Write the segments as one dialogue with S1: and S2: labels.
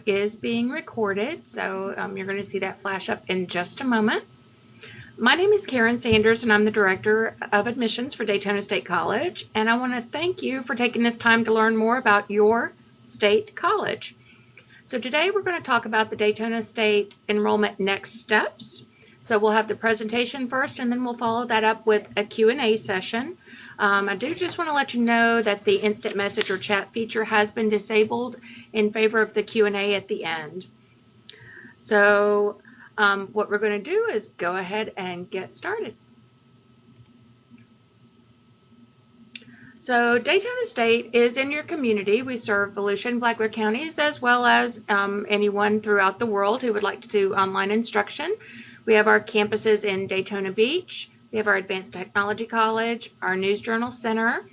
S1: is being recorded, so you're going to see that flash up in just a moment. My name is Karen Sanders, and I'm the Director of Admissions for Daytona State College, and I want to thank you for taking this time to learn more about your state college. So today we're going to talk about the Daytona State enrollment next steps. So we'll have the presentation first, and then we'll follow that up with a Q&A session. I do just want to let you know that the instant message or chat feature has been disabled in favor of the Q&A at the end. So what we're going to do is go ahead and get started. So Daytona State is in your community. We serve Volusia and Flagler counties, as well as anyone throughout the world who would like to do online instruction. We have our campuses in Daytona Beach. We have our Advanced Technology College, our News Journal Center,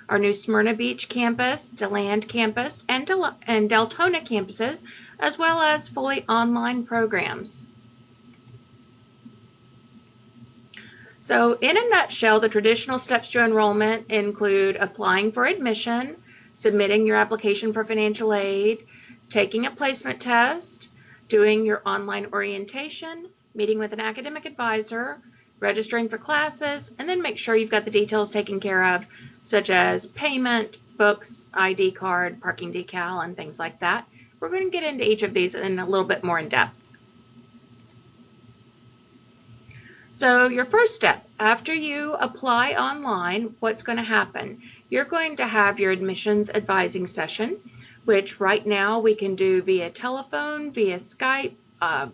S1: our new Smyrna Beach campus, DeLand campus, and Deltona campuses, as well as fully online programs. So in a nutshell, the traditional steps to enrollment include applying for admission, submitting your application for financial aid, taking a placement test, doing your online orientation, meeting with an academic advisor, registering for classes, and then make sure you've got the details taken care of, such as payment, books, ID card, parking decal, and things like that. We're going to get into each of these in a little bit more in depth. So your first step, after you apply online, what's going to happen? You're going to have your admissions advising session, which right now we can do via telephone, via Skype,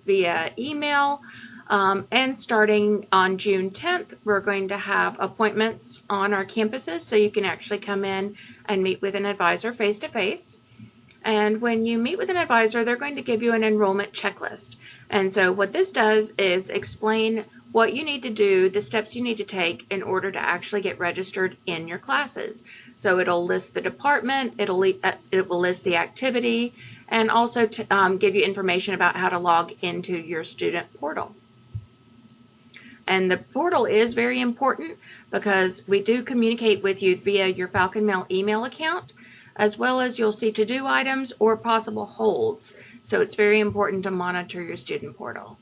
S1: via email, and starting on June 10th, we're going to have appointments on our campuses so you can actually come in and meet with an advisor face-to-face. And when you meet with an advisor, they're going to give you an enrollment checklist. And so what this does is explain what you need to do, the steps you need to take in order to actually get registered in your classes. So it'll list the department, it will list the activity, and also to, give you information about how to log into your student portal. And the portal is very important because we do communicate with you via your Falcon Mail email account, as well as you'll see to-do items or possible holds. So it's very important to monitor your student portal.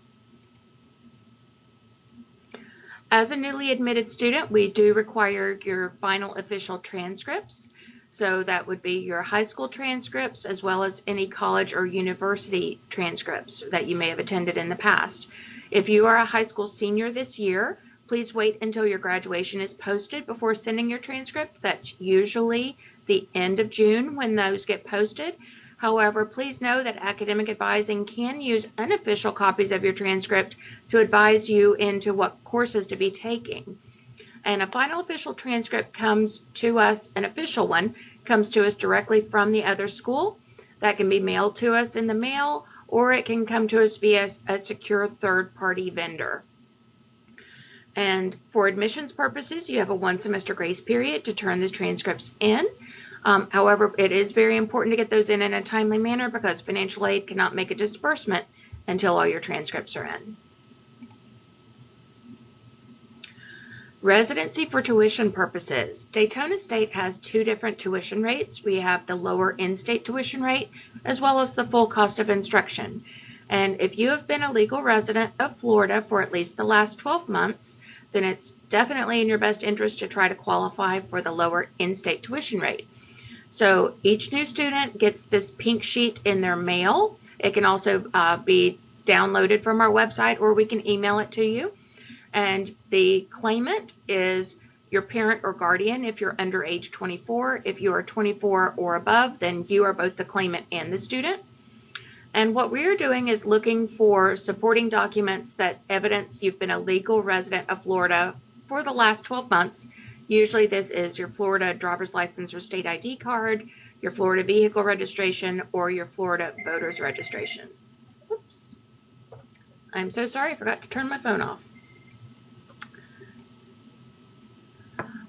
S1: As a newly admitted student, we do require your final official transcripts. So that would be your high school transcripts, as well as any college or university transcripts that you may have attended in the past. If you are a high school senior this year, please wait until your graduation is posted before sending your transcript. That's usually the end of June when those get posted. However, please know that academic advising can use unofficial copies of your transcript to advise you into what courses to be taking. And a final official transcript comes to us, an official one, comes to us directly from the other school. That can be mailed to us in the mail, or it can come to us via a secure third-party vendor. And for admissions purposes, you have a one-semester grace period to turn the transcripts in. However, it is very important to get those in a timely manner because financial aid cannot make a disbursement until all your transcripts are in. Residency for tuition purposes. Daytona State has two different tuition rates. We have the lower in-state tuition rate as well as the full cost of instruction. And if you have been a legal resident of Florida for at least the last 12 months, then it's definitely in your best interest to try to qualify for the lower in-state tuition rate. So each new student gets this pink sheet in their mail. It can also be downloaded from our website, or we can email it to you. And the claimant is your parent or guardian if you're under age 24. If you are 24 or above, then you are both the claimant and the student. And what we are doing is looking for supporting documents that evidence you've been a legal resident of Florida for the last 12 months. Usually this is your Florida driver's license or state ID card, your Florida vehicle registration, or your Florida voter's registration. Oops. I'm so sorry, I forgot to turn my phone off.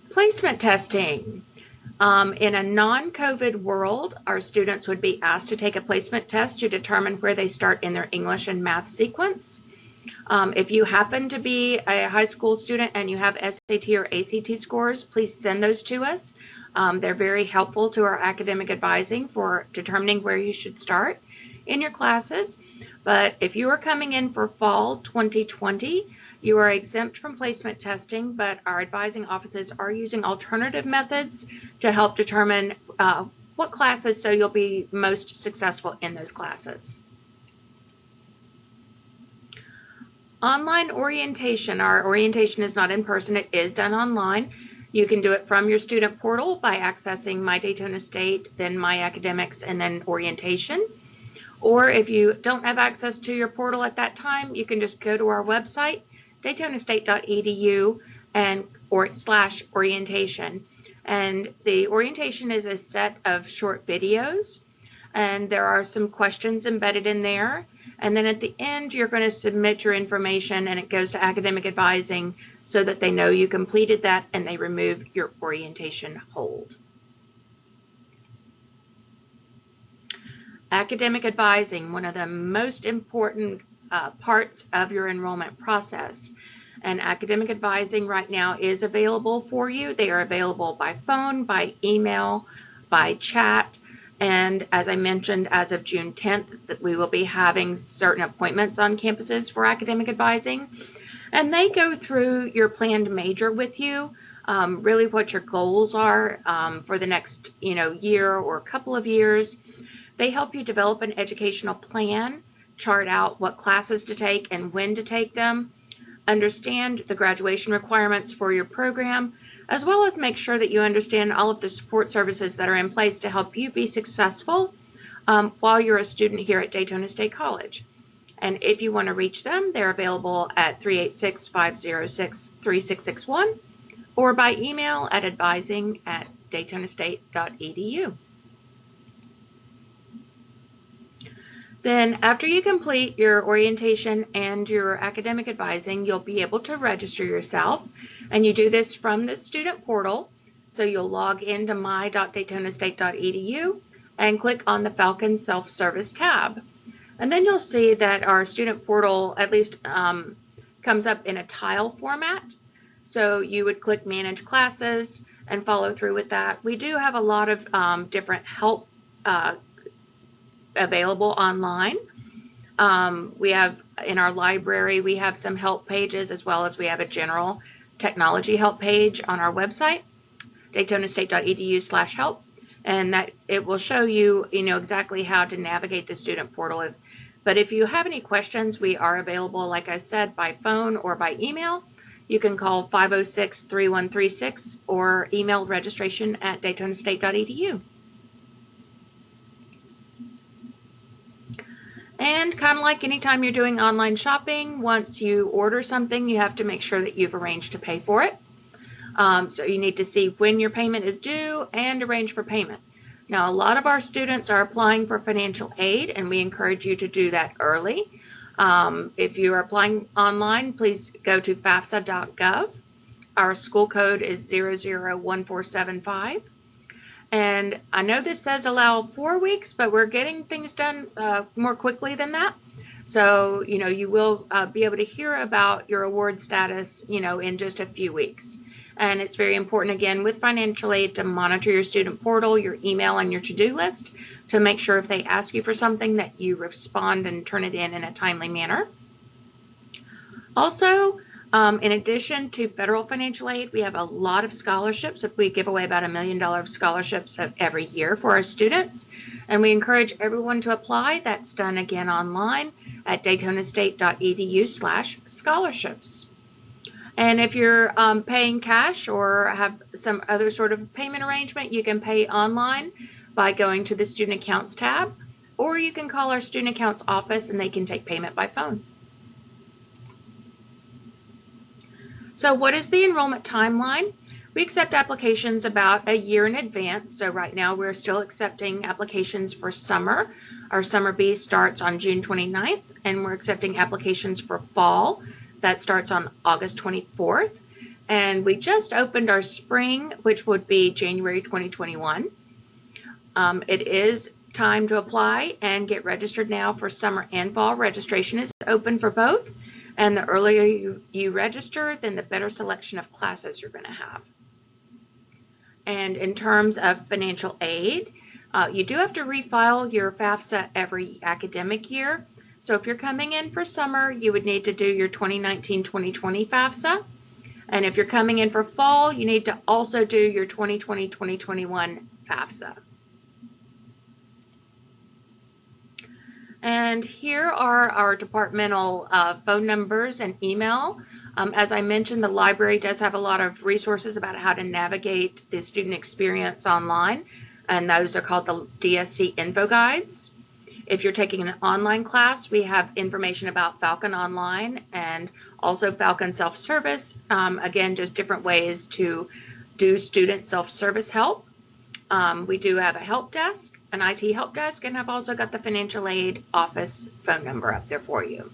S1: Placement testing. In a non-COVID world, our students would be asked to take a placement test to determine where they start in their English and math sequence. If you happen to be a high school student and you have SAT or ACT scores, please send those to us. They're very helpful to our academic advising for determining where you should start in your classes. But if you are coming in for fall 2020, you are exempt from placement testing, but our advising offices are using alternative methods to help determine what classes so you'll be most successful in those classes. Online orientation. Our orientation is not in person, it is done online. You can do it from your student portal by accessing My Daytona State, then My Academics, and then Orientation. Or if you don't have access to your portal at that time, you can just go to our website, daytonastate.edu /orientation. And the orientation is a set of short videos, and there are some questions embedded in there. And then at the end, you're going to submit your information, and it goes to academic advising so that they know you completed that and they remove your orientation hold. Academic advising, one of the most important parts of your enrollment process. And academic advising right now is available for you. They are available by phone, by email, by chat. And as I mentioned, as of June 10th, that we will be having certain appointments on campuses for academic advising. And they go through your planned major with you, really what your goals are for the next year or couple of years. They help you develop an educational plan, chart out what classes to take and when to take them, understand the graduation requirements for your program, as well as make sure that you understand all of the support services that are in place to help you be successful while you're a student here at Daytona State College. And if you want to reach them, they're available at 386-506-3661 or by email at advising@daytonastate.edu. Then after you complete your orientation and your academic advising, you'll be able to register yourself, and you do this from the student portal. So you'll log into my.daytonastate.edu and click on the Falcons self-service tab. And then you'll see that our student portal at least comes up in a tile format. So you would click Manage Classes and follow through with that. We do have a lot of different help available online. We have in our library, we have some help pages, as well as we have a general technology help page on our website, daytonastate.edu/help, and that it will show you, exactly how to navigate the student portal. But if you have any questions, we are available, like I said, by phone or by email. You can call 506-3136 or email registration@daytonastate.edu. And kind of like anytime you're doing online shopping, once you order something, you have to make sure that you've arranged to pay for it. So you need to see when your payment is due and arrange for payment. Now, a lot of our students are applying for financial aid, and we encourage you to do that early. If you are applying online, please go to fafsa.gov. Our school code is 001475. And I know this says allow 4 weeks, but we're getting things done more quickly than that. So, you will be able to hear about your award status, in just a few weeks. And it's very important, again, with financial aid to monitor your student portal, your email, and your to-do list to make sure if they ask you for something that you respond and turn it in a timely manner. Also, in addition to federal financial aid, we have a lot of scholarships. We give away about $1 million of scholarships every year for our students, and we encourage everyone to apply. That's done again online at daytonastate.edu/scholarships. And if you're paying cash or have some other sort of payment arrangement, you can pay online by going to the Student Accounts tab, or you can call our Student Accounts office and they can take payment by phone. So what is the enrollment timeline? We accept applications about a year in advance. So right now we're still accepting applications for summer. Our summer B starts on June 29th, and we're accepting applications for fall. That starts on August 24th. And we just opened our spring, which would be January 2021. It is time to apply and get registered now for summer and fall. Registration is open for both. And the earlier you register, then the better selection of classes you're going to have. And in terms of financial aid, you do have to refile your FAFSA every academic year. So if you're coming in for summer, you would need to do your 2019-2020 FAFSA. And if you're coming in for fall, you need to also do your 2020-2021 FAFSA. And here are our departmental phone numbers and email. As I mentioned, the library does have a lot of resources about how to navigate the student experience online, and those are called the DSC info guides. If you're taking an online class, we have information about Falcon Online and also Falcon Self-Service. Again, just different ways to do student self-service help. We do have a help desk, an IT help desk, and I've also got the financial aid office phone number up there for you.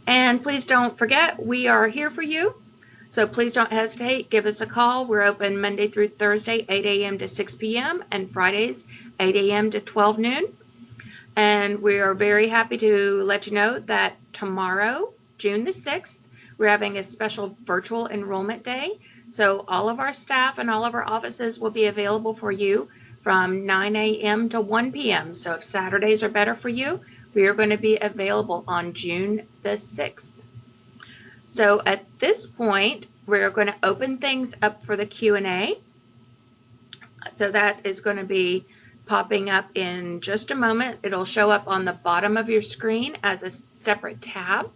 S1: And please don't forget, we are here for you. So please don't hesitate. Give us a call. We're open Monday through Thursday, 8 a.m. to 6 p.m. and Fridays, 8 a.m. to 12 noon. And we are very happy to let you know that tomorrow, June the 6th, we're having a special virtual enrollment day. So all of our staff and all of our offices will be available for you from 9 a.m. to 1 p.m. So if Saturdays are better for you, we are going to be available on June the 6th. So at this point, we're going to open things up for the Q&A. So that is going to be popping up in just a moment. It'll show up on the bottom of your screen as a separate tab.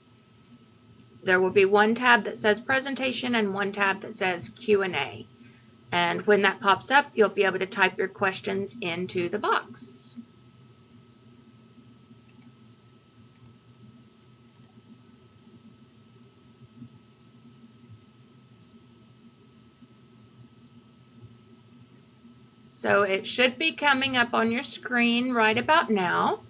S1: There will be one tab that says presentation and one tab that says Q&A. And when that pops up, you'll be able to type your questions into the box. So it should be coming up on your screen right about now.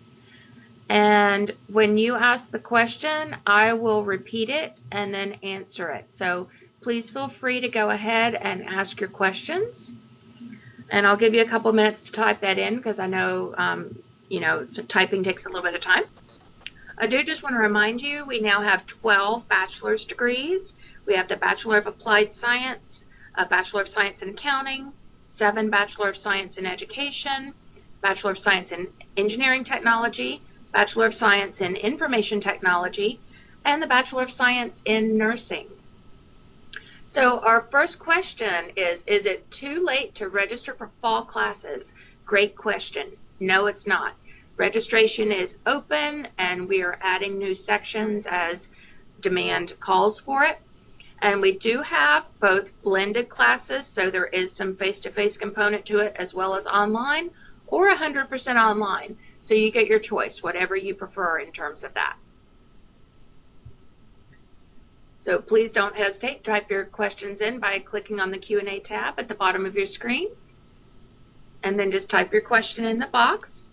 S1: And when you ask the question, I will repeat it and then answer it. So please feel free to go ahead and ask your questions. And I'll give you a couple minutes to type that in because I know, typing takes a little bit of time. I do just want to remind you, we now have 12 bachelor's degrees. We have the Bachelor of Applied Science, a Bachelor of Science in Accounting, 7 Bachelor of Science in Education, Bachelor of Science in Engineering Technology, Bachelor of Science in Information Technology, and the Bachelor of Science in Nursing. So our first question is it too late to register for fall classes? Great question. No, it's not. Registration is open and we are adding new sections as demand calls for it. And we do have both blended classes, so there is some face-to-face component to it as well as online, or 100% online. So you get your choice, whatever you prefer in terms of that. So please don't hesitate. Type your questions in by clicking on the Q&A tab at the bottom of your screen. And then just type your question in the box.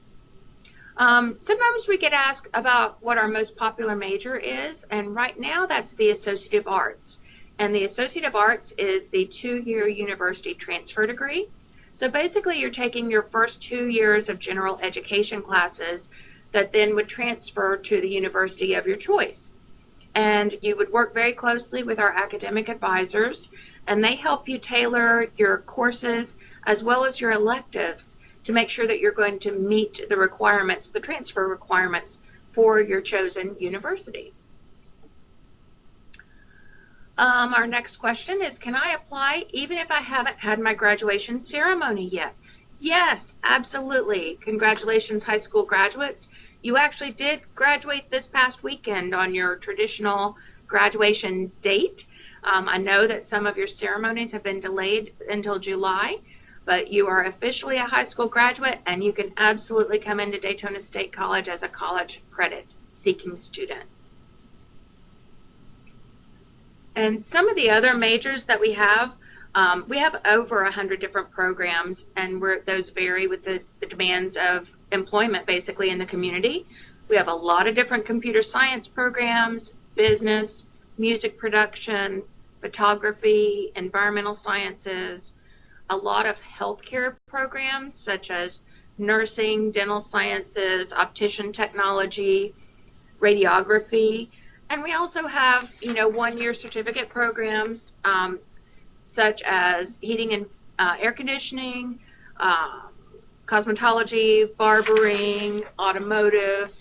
S1: Sometimes we get asked about what our most popular major is, and right now that's the Associative Arts. And the Associative Arts is the 2-year university transfer degree. So basically you're taking your first 2 years of general education classes that then would transfer to the university of your choice. And you would work very closely with our academic advisors, and they help you tailor your courses as well as your electives to make sure that you're going to meet the requirements, the transfer requirements for your chosen university. Our next question is, can I apply even if I haven't had my graduation ceremony yet? Yes, absolutely. Congratulations, high school graduates. You actually did graduate this past weekend on your traditional graduation date. I know that some of your ceremonies have been delayed until July, but you are officially a high school graduate and you can absolutely come into Daytona State College as a college credit seeking student. And some of the other majors that we have over 100 different programs, and those vary with the demands of employment basically in the community. We have a lot of different computer science programs, business, music production, photography, environmental sciences, a lot of healthcare programs such as nursing, dental sciences, optician technology, radiography. And we also have, 1-year certificate programs such as heating and air conditioning, cosmetology, barbering, automotive,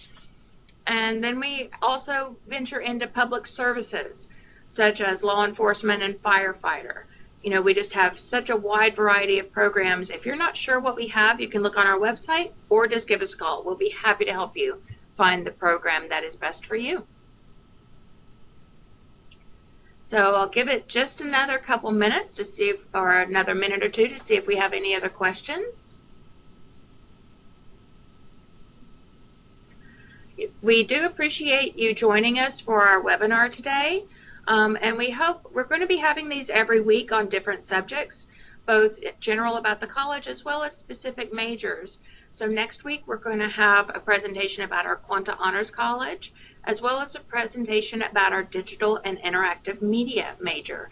S1: and then we also venture into public services, such as law enforcement and firefighter. You know, we just have such a wide variety of programs. If you're not sure what we have, you can look on our website or just give us a call. We'll be happy to help you find the program that is best for you. So I'll give it just another couple minutes to see if, or another minute or two to see if we have any other questions. We do appreciate you joining us for our webinar today. And we hope we're going to be having these every week on different subjects, both general about the college as well as specific majors. So next week we're going to have a presentation about our Quanta Honors College, as well as a presentation about our digital and interactive media major.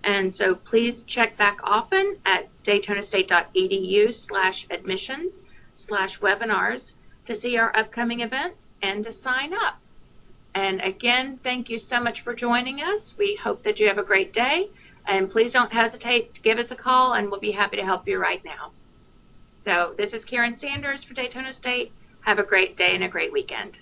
S1: And so please check back often at daytonastate.edu/admissions/webinars to see our upcoming events and to sign up. And again, thank you so much for joining us. We hope that you have a great day. And please don't hesitate to give us a call, and we'll be happy to help you right now. So this is Karen Sanders for Daytona State. Have a great day and a great weekend.